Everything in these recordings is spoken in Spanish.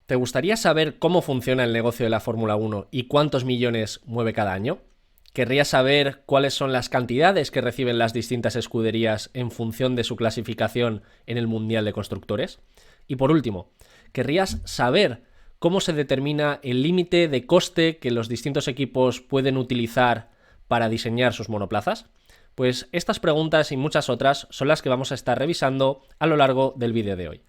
¿Te gustaría saber cómo funciona el negocio de la Fórmula 1 y cuántos millones mueve cada año? ¿Querrías saber cuáles son las cantidades que reciben las distintas escuderías en función de su clasificación en el Mundial de Constructores? Y por último, ¿querrías saber cómo se determina el límite de coste que los distintos equipos pueden utilizar para diseñar sus monoplazas? Pues estas preguntas y muchas otras son las que vamos a estar revisando a lo largo del vídeo de hoy.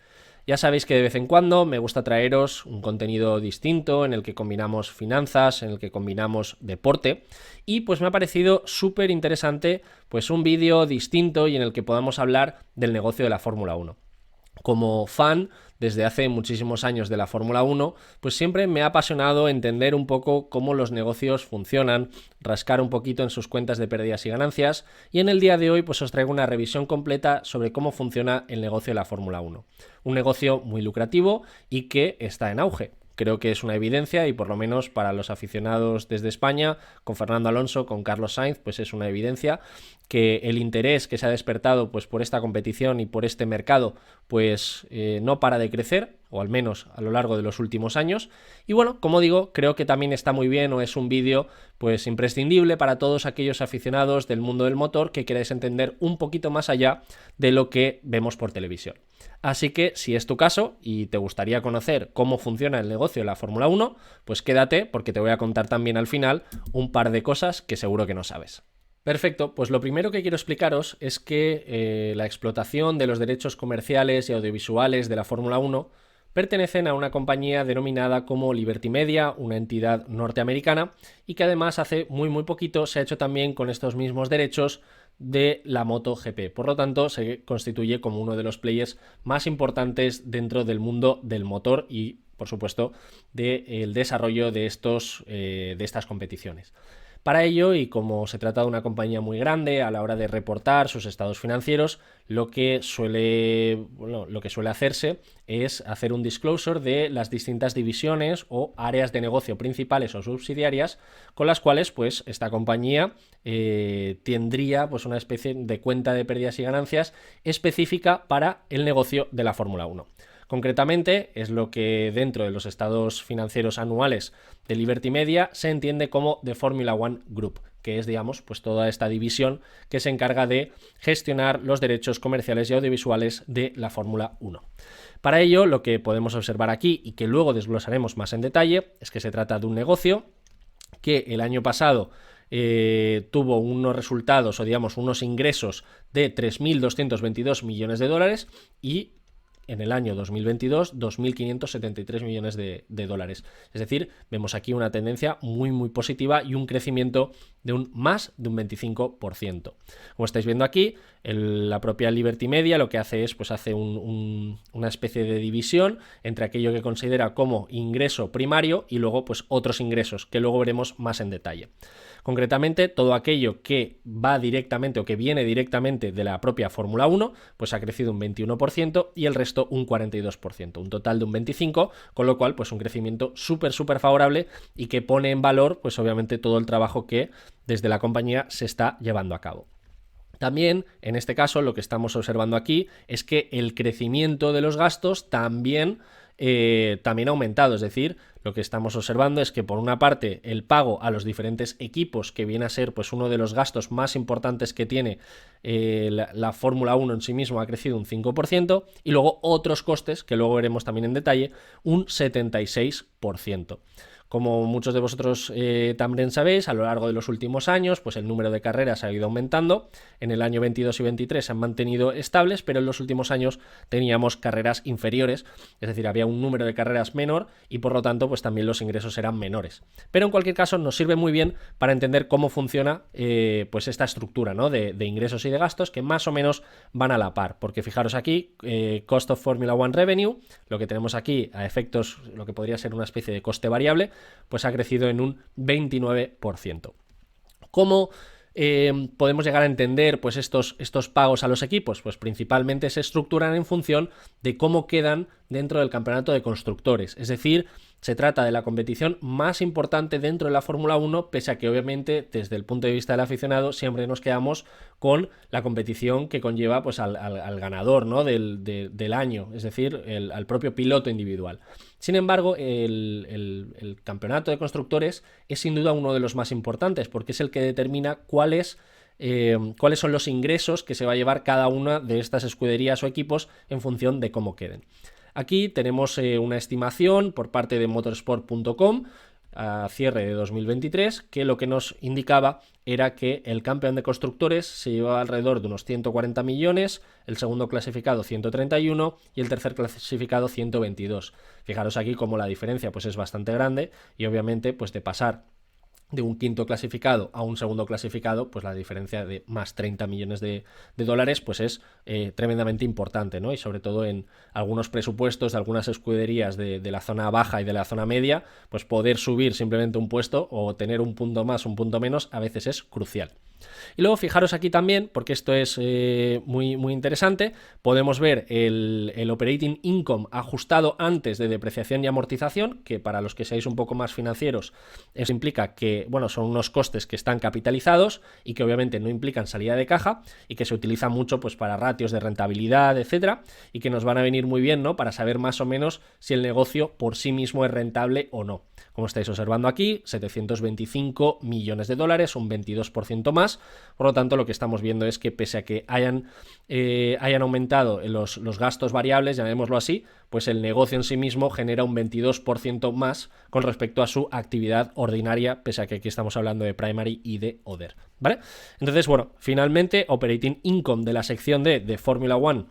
Ya sabéis que de vez en cuando me gusta traeros un contenido distinto en el que combinamos finanzas, en el que combinamos deporte, y pues me ha parecido súper interesante pues un vídeo distinto y en el que podamos hablar del negocio de la Fórmula 1. Como fan desde hace muchísimos años de la Fórmula 1, pues siempre me ha apasionado entender un poco cómo los negocios funcionan, rascar un poquito en sus cuentas de pérdidas y ganancias, y en el día de hoy pues os traigo una revisión completa sobre cómo funciona el negocio de la Fórmula 1. Un negocio muy lucrativo y que está en auge. Creo que es una evidencia y por lo menos para los aficionados desde España, con Fernando Alonso, con Carlos Sainz, pues es una evidencia que el interés que se ha despertado pues por esta competición y por este mercado pues no para de crecer, o al menos a lo largo de los últimos años. Y bueno, como digo, creo que también está muy bien o es un vídeo pues imprescindible para todos aquellos aficionados del mundo del motor que queráis entender un poquito más allá de lo que vemos por televisión. Así que si es tu caso y te gustaría conocer cómo funciona el negocio de la Fórmula 1, pues quédate porque te voy a contar también al final un par de cosas que seguro que no sabes. Perfecto, pues lo primero que quiero explicaros es que la explotación de los derechos comerciales y audiovisuales de la Fórmula 1 pertenecen a una compañía denominada como Liberty Media, una entidad norteamericana, y que además hace muy poquito se ha hecho también con estos mismos derechos de la MotoGP. Por lo tanto, se constituye como uno de los players más importantes dentro del mundo del motor y, por supuesto, del desarrollo de estas competiciones. Para ello, y como se trata de una compañía muy grande, a la hora de reportar sus estados financieros, lo que suele hacerse es hacer un disclosure de las distintas divisiones o áreas de negocio principales o subsidiarias con las cuales pues esta compañía tendría pues una especie de cuenta de pérdidas y ganancias específica para el negocio de la Fórmula 1. Concretamente, es lo que dentro de los estados financieros anuales de Liberty Media se entiende como The Formula One Group, que es, digamos, pues toda esta división que se encarga de gestionar los derechos comerciales y audiovisuales de la Fórmula 1. Para ello, lo que podemos observar aquí y que luego desglosaremos más en detalle es que se trata de un negocio que el año pasado tuvo unos resultados o digamos unos ingresos de 3.222 millones de dólares y en el año 2022 2.573 millones de dólares. Es decir, vemos aquí una tendencia muy positiva y un crecimiento de más de un 25%. Como estáis viendo aquí, la propia Liberty Media lo que hace es pues hace una especie de división entre aquello que considera como ingreso primario y luego pues otros ingresos que luego veremos más en detalle. Concretamente, todo aquello que va directamente o que viene directamente de la propia Fórmula 1, pues ha crecido un 21% y el resto un 42%, un total de un 25%, con lo cual pues un crecimiento súper favorable y que pone en valor pues obviamente todo el trabajo que desde la compañía se está llevando a cabo. También, en este caso, lo que estamos observando aquí es que el crecimiento de los gastos también ha aumentado, es decir, lo que estamos observando es que por una parte el pago a los diferentes equipos, que viene a ser pues uno de los gastos más importantes que tiene la Fórmula 1 en sí mismo, ha crecido un 5%, y luego otros costes, que luego veremos también en detalle, un 76%. Como muchos de vosotros también sabéis, a lo largo de los últimos años, pues el número de carreras ha ido aumentando. En el año 22 y 23 se han mantenido estables, pero en los últimos años teníamos carreras inferiores, es decir, había un número de carreras menor y por lo tanto pues también los ingresos eran menores. Pero en cualquier caso nos sirve muy bien para entender cómo funciona pues esta estructura, ¿no? de ingresos y de gastos que más o menos van a la par, porque fijaros aquí, Cost of Formula One Revenue, lo que tenemos aquí a efectos, lo que podría ser una especie de coste variable, pues ha crecido en un 29%. ¿Cómo podemos llegar a entender pues estos pagos a los equipos? Pues principalmente se estructuran en función de cómo quedan dentro del campeonato de constructores, es decir, se trata de la competición más importante dentro de la Fórmula 1, pese a que obviamente desde el punto de vista del aficionado siempre nos quedamos con la competición que conlleva pues al ganador, ¿no? del año, es decir, al propio piloto individual. Sin embargo, el campeonato de constructores es sin duda uno de los más importantes, porque es el que determina cuáles son los ingresos que se va a llevar cada una de estas escuderías o equipos en función de cómo queden. Aquí tenemos una estimación por parte de motorsport.com a cierre de 2023, que lo que nos indicaba era que el campeón de constructores se llevaba alrededor de unos 140 millones, el segundo clasificado 131 y el tercer clasificado 122. Fijaros aquí cómo la diferencia pues es bastante grande y obviamente pues de pasar de un quinto clasificado a un segundo clasificado, pues la diferencia de más 30 millones de dólares pues es tremendamente importante, ¿no? Y sobre todo en algunos presupuestos de algunas escuderías de la zona baja y de la zona media, pues poder subir simplemente un puesto o tener un punto más, un punto menos, a veces es crucial. Y luego fijaros aquí también, porque esto es muy, muy interesante, podemos ver el operating income ajustado antes de depreciación y amortización, que para los que seáis un poco más financieros, eso implica que, bueno, son unos costes que están capitalizados y que obviamente no implican salida de caja y que se utilizan mucho pues para ratios de rentabilidad, etcétera, y que nos van a venir muy bien, ¿no? Para saber más o menos si el negocio por sí mismo es rentable o no. Como estáis observando aquí, 725 millones de dólares, un 22% más. Por lo tanto, lo que estamos viendo es que pese a que hayan aumentado los gastos variables, llamémoslo así, pues el negocio en sí mismo genera un 22% más con respecto a su actividad ordinaria, pese a que aquí estamos hablando de primary y de other, ¿vale? Entonces, bueno, finalmente, operating income de la sección de Formula One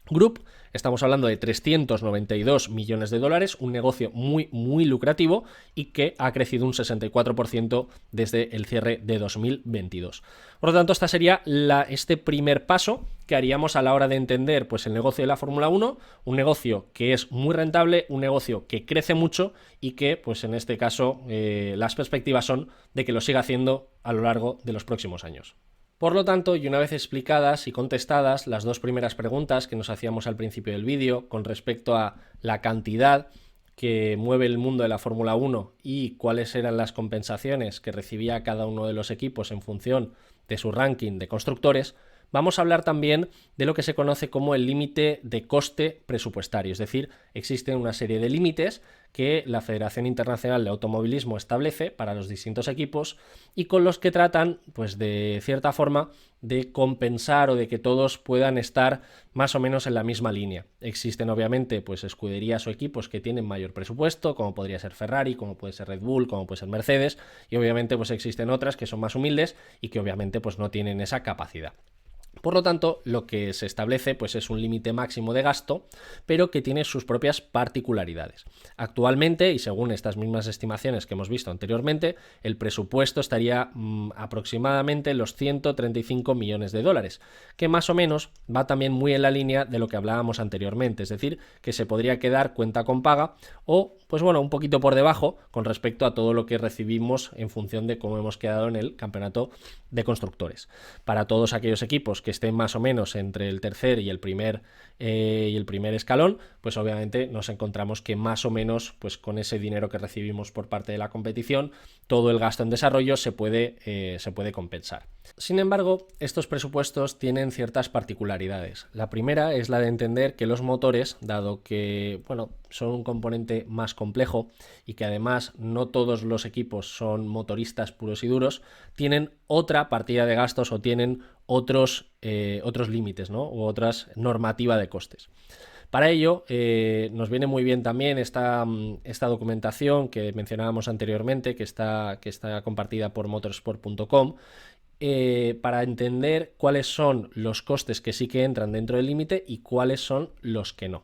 Group, estamos hablando de 392 millones de dólares, un negocio muy, muy lucrativo y que ha crecido un 64% desde el cierre de 2022. Por lo tanto, esta sería este primer paso que haríamos a la hora de entender pues, el negocio de la Fórmula 1, un negocio que es muy rentable, un negocio que crece mucho y que, pues en este caso, las perspectivas son de que lo siga haciendo a lo largo de los próximos años. Por lo tanto, y una vez explicadas y contestadas las dos primeras preguntas que nos hacíamos al principio del vídeo con respecto a la cantidad que mueve el mundo de la Fórmula 1 y cuáles eran las compensaciones que recibía cada uno de los equipos en función de su ranking de constructores, vamos a hablar también de lo que se conoce como el límite de coste presupuestario, es decir, existen una serie de límites que la Federación Internacional de Automovilismo establece para los distintos equipos y con los que tratan, pues de cierta forma, de compensar o de que todos puedan estar más o menos en la misma línea. Existen obviamente pues escuderías o equipos que tienen mayor presupuesto, como podría ser Ferrari, como puede ser Red Bull, como puede ser Mercedes, y obviamente pues existen otras que son más humildes y que obviamente pues no tienen esa capacidad. Por lo tanto, lo que se establece pues, es un límite máximo de gasto, pero que tiene sus propias particularidades. Actualmente, y según estas mismas estimaciones que hemos visto anteriormente, el presupuesto estaría aproximadamente los 135 millones de dólares, que más o menos va también muy en la línea de lo que hablábamos anteriormente, es decir, que se podría quedar cuenta con paga o, pues bueno, un poquito por debajo con respecto a todo lo que recibimos en función de cómo hemos quedado en el campeonato de constructores. Para todos aquellos equipos que estén más o menos entre el tercer y el primer escalón, pues obviamente nos encontramos que más o menos pues con ese dinero que recibimos por parte de la competición, todo el gasto en desarrollo se puede compensar. Sin embargo, estos presupuestos tienen ciertas particularidades. La primera es la de entender que los motores, dado que son un componente más complejo y que además no todos los equipos son motoristas puros y duros, tienen otra partida de gastos o tienen otros límites, ¿no? U otras normativa de costes. Para ello, nos viene muy bien también esta documentación que mencionábamos anteriormente, que está compartida por motorsport.com, para entender cuáles son los costes que sí que entran dentro del límite y cuáles son los que no.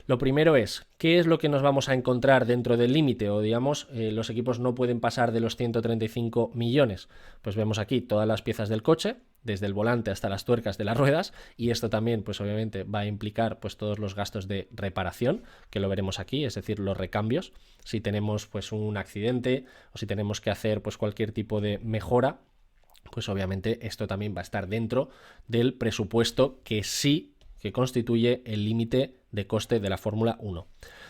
Lo primero es, ¿qué es lo que nos vamos a encontrar dentro del límite? O digamos, los equipos no pueden pasar de los 135 millones. Pues vemos aquí todas las piezas del coche, desde el volante hasta las tuercas de las ruedas, y esto también, pues obviamente, va a implicar pues todos los gastos de reparación, que lo veremos aquí, es decir, los recambios. Si tenemos pues un accidente o si tenemos que hacer pues cualquier tipo de mejora, pues obviamente esto también va a estar dentro del presupuesto que sí que constituye el límite de coste de la Fórmula 1.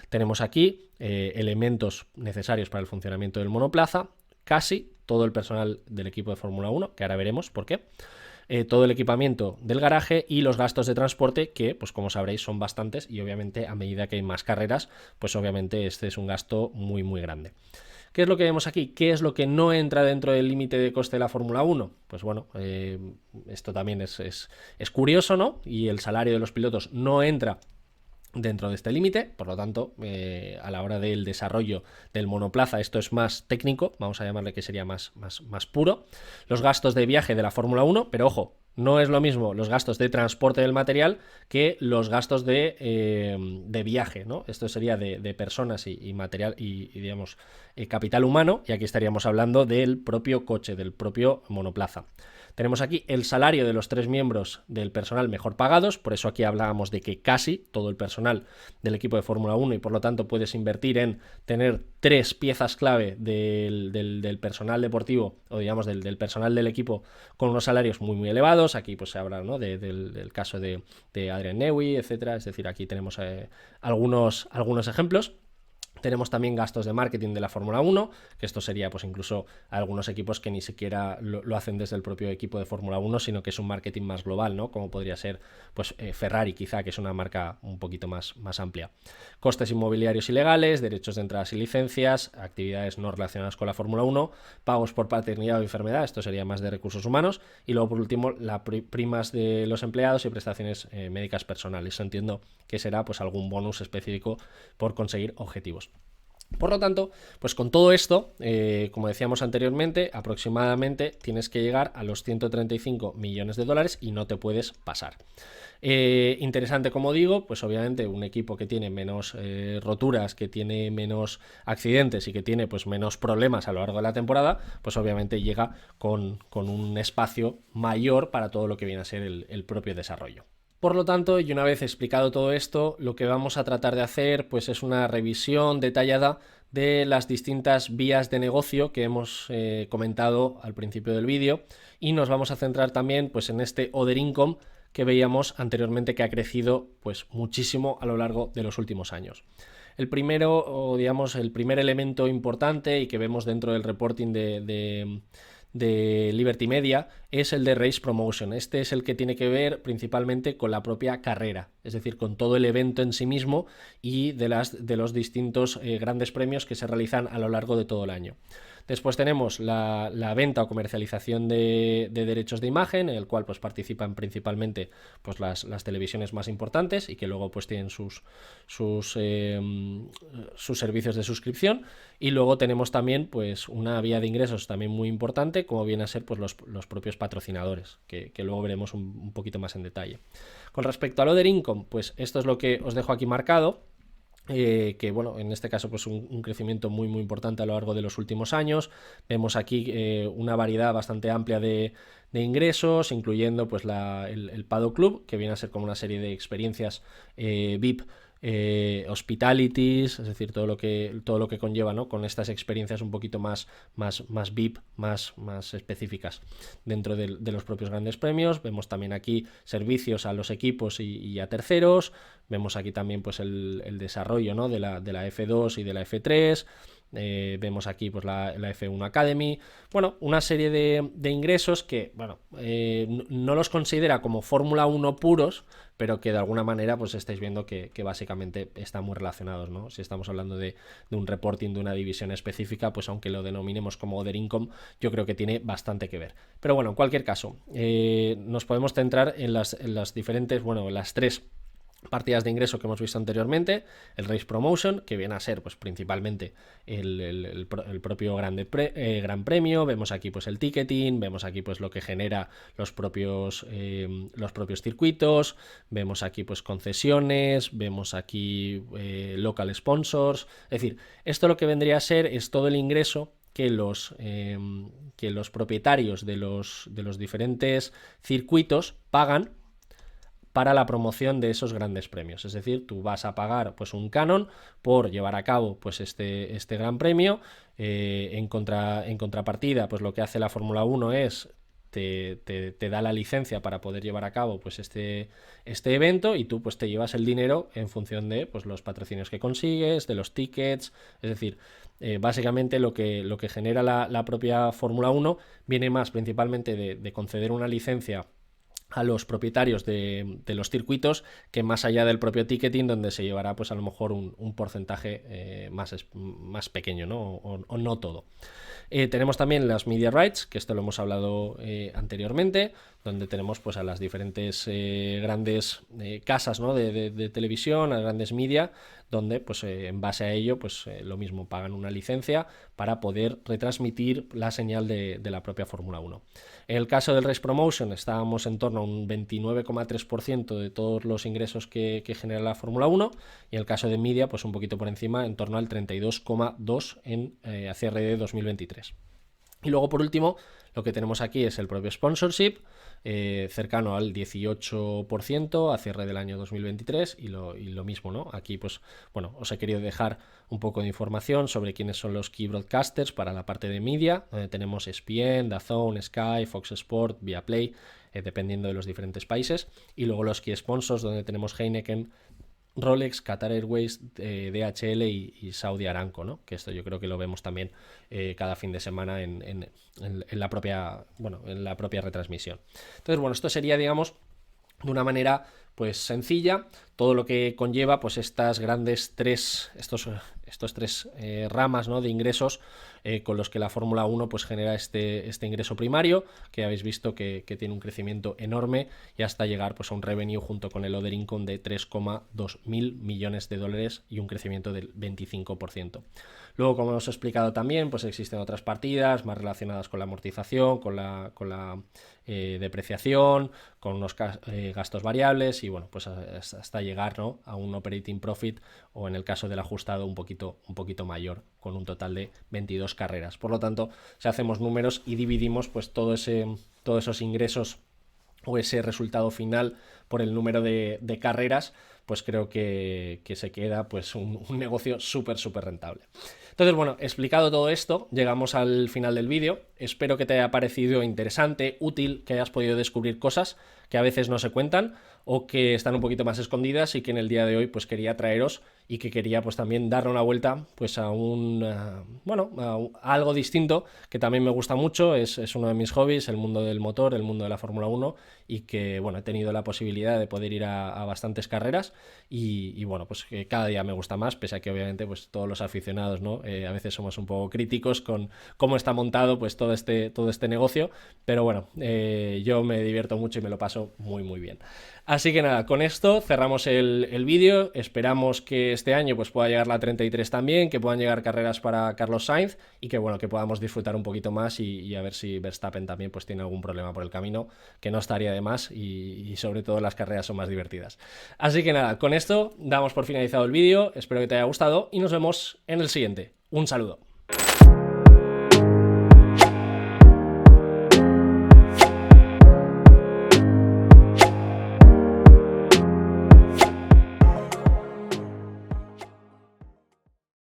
Tenemos aquí elementos necesarios para el funcionamiento del monoplaza, casi todo el personal del equipo de Fórmula 1, que ahora veremos por qué, todo el equipamiento del garaje y los gastos de transporte que, pues como sabréis, son bastantes y obviamente a medida que hay más carreras, pues obviamente este es un gasto muy muy grande. ¿Qué es lo que vemos aquí? ¿Qué es lo que no entra dentro del límite de coste de la Fórmula 1? Pues bueno, esto también es curioso, ¿no? Y el salario de los pilotos no entra dentro de este límite, por lo tanto, a la hora del desarrollo del monoplaza, esto es más técnico, vamos a llamarle que sería más puro. Los gastos de viaje de la Fórmula 1, pero ojo, no es lo mismo los gastos de transporte del material que los gastos de viaje, ¿no? Esto sería de personas y material y digamos, capital humano, y aquí estaríamos hablando del propio coche, del propio monoplaza. Tenemos aquí el salario de los 3 miembros del personal mejor pagados, por eso aquí hablábamos de que casi todo el personal del equipo de Fórmula 1 y por lo tanto puedes invertir en tener 3 piezas clave del personal deportivo o digamos del personal del equipo con unos salarios muy muy elevados. Aquí pues se habla, ¿no? del caso de Adrian Newey, etcétera. Es decir, aquí tenemos algunos ejemplos. Tenemos también gastos de marketing de la Fórmula 1, que esto sería pues incluso algunos equipos que ni siquiera lo hacen desde el propio equipo de Fórmula 1, sino que es un marketing más global, ¿no? Como podría ser pues Ferrari quizá, que es una marca un poquito más amplia. Costes inmobiliarios y legales, derechos de entradas y licencias, actividades no relacionadas con la Fórmula 1, pagos por paternidad o enfermedad, esto sería más de recursos humanos, y luego por último las primas de los empleados y prestaciones médicas personales. Entiendo que será pues algún bonus específico por conseguir objetivos. Por lo tanto, pues con todo esto, como decíamos anteriormente, aproximadamente tienes que llegar a los 135 millones de dólares y no te puedes pasar. Interesante, como digo, pues obviamente un equipo que tiene menos roturas, que tiene menos accidentes y que tiene pues menos problemas a lo largo de la temporada, pues obviamente llega con un espacio mayor para todo lo que viene a ser el propio desarrollo. Por lo tanto, y una vez explicado todo esto, lo que vamos a tratar de hacer pues es una revisión detallada de las distintas vías de negocio que hemos comentado al principio del vídeo, y nos vamos a centrar también pues en este Other Income que veíamos anteriormente, que ha crecido pues muchísimo a lo largo de los últimos años. El primero, o digamos el primer elemento importante y que vemos dentro del reporting de Liberty Media es el de Race Promotion. Este es el que tiene que ver principalmente con la propia carrera, es decir, con todo el evento en sí mismo y de los distintos grandes premios que se realizan a lo largo de todo el año. Después tenemos la venta o comercialización de derechos de imagen, en el cual pues participan principalmente pues las televisiones más importantes y que luego pues tienen sus servicios de suscripción. Y luego tenemos también pues una vía de ingresos también muy importante, como viene a ser pues los propios patrocinadores, que luego veremos un poquito más en detalle. Con respecto al Other Income, pues esto es lo que os dejo aquí marcado. Que bueno, en este caso pues un crecimiento muy muy importante a lo largo de los últimos años. Vemos aquí una variedad bastante amplia de ingresos, incluyendo pues el Paddock Club, que viene a ser como una serie de experiencias VIP, hospitalities, es decir, todo lo que conlleva, ¿no? Con estas experiencias un poquito más VIP, más específicas dentro de los propios grandes premios. Vemos también aquí servicios a los equipos y a terceros. Vemos aquí también pues el desarrollo, ¿no? de la F2 y de la F3. Vemos aquí pues la F1 Academy. Bueno, una serie de ingresos que, bueno, no los considera como Fórmula 1 puros, pero que de alguna manera pues estáis viendo que básicamente están muy relacionados, ¿no? Si estamos hablando de un reporting de una división específica, pues aunque lo denominemos como Other Income, yo creo que tiene bastante que ver. Pero bueno, en cualquier caso, nos podemos centrar en las diferentes, bueno, en las 3 partidas de ingreso que hemos visto anteriormente. El Race Promotion, que viene a ser pues principalmente el propio Gran Premio. Vemos aquí pues el ticketing, vemos aquí pues lo que genera los propios circuitos, vemos aquí pues concesiones, vemos aquí local sponsors. Es decir, esto lo que vendría a ser es todo el ingreso que los propietarios de los diferentes circuitos pagan para la promoción de esos grandes premios. Es decir, tú vas a pagar pues un canon por llevar a cabo pues este gran premio. En contrapartida, pues lo que hace la Fórmula 1 es te da la licencia para poder llevar a cabo pues este evento, y tú pues te llevas el dinero en función de pues los patrocinios que consigues, de los tickets. Es decir, básicamente lo que genera la propia Fórmula 1 viene más principalmente de conceder una licencia a los propietarios de los circuitos, que más allá del propio ticketing, donde se llevará pues a lo mejor un porcentaje más pequeño, ¿no? O no todo. Tenemos también las media rights, que esto lo hemos hablado anteriormente, donde tenemos pues a las diferentes grandes casas, ¿no? de televisión, a grandes media, donde pues en base a ello pues lo mismo, pagan una licencia para poder retransmitir la señal de la propia Fórmula 1. En el caso del Race Promotion estábamos en torno a un 29,3% de todos los ingresos que genera la Fórmula 1, y en el caso de media pues un poquito por encima, en torno al 32,2% en cierre de 2023. Y luego por último lo que tenemos aquí es el propio sponsorship, cercano al 18% a cierre del año 2023, y lo mismo, ¿no? Aquí pues bueno, os he querido dejar un poco de información sobre quiénes son los key broadcasters para la parte de media, donde tenemos ESPN, DAZN, Sky, Fox Sport, Viaplay, dependiendo de los diferentes países, y luego los key sponsors, donde tenemos Heineken, Rolex, Qatar Airways, DHL y Saudi Aramco, ¿no? Que esto yo creo que lo vemos también cada fin de semana en la propia retransmisión. Entonces, bueno, esto sería, digamos, de una manera pues sencilla, todo lo que conlleva pues estos tres ramas, ¿no? de ingresos con los que la Fórmula 1 pues genera este ingreso primario, que habéis visto que tiene un crecimiento enorme, y hasta llegar pues a un revenue junto con el other income de 3,2 mil millones de dólares y un crecimiento del 25%. Luego, como os he explicado también, pues existen otras partidas más relacionadas con la amortización, con la depreciación, con unos gastos variables, y bueno, pues hasta llegar, ¿no? a un operating profit, o en el caso del ajustado un poquito mayor, con un total de 22 carreras. Por lo tanto, si hacemos números y dividimos pues todos esos ingresos o ese resultado final por el número de carreras, pues creo que se queda pues un negocio súper rentable. Entonces, bueno, explicado todo esto, llegamos al final del vídeo. Espero que te haya parecido interesante, útil, que hayas podido descubrir cosas que a veces no se cuentan o que están un poquito más escondidas, y que en el día de hoy pues quería traeros, y que quería pues también darle una vuelta pues a algo distinto que también me gusta mucho. Es uno de mis hobbies, el mundo del motor, el mundo de la Fórmula 1, y que bueno, he tenido la posibilidad de poder ir a bastantes carreras, y bueno, pues que cada día me gusta más, pese a que obviamente pues todos los aficionados, ¿no? A veces somos un poco críticos con cómo está montado pues todo este negocio, pero bueno, yo me divierto mucho y me lo paso muy bien. Así que nada, con esto cerramos el vídeo. Esperamos que este año pues pueda llegar la 33 también, que puedan llegar carreras para Carlos Sainz, y que bueno, que podamos disfrutar un poquito más, y a ver si Verstappen también pues tiene algún problema por el camino, que no estaría de más, y sobre todo las carreras son más divertidas. Así que nada, con esto damos por finalizado el vídeo. Espero que te haya gustado y nos vemos en el siguiente. Un saludo.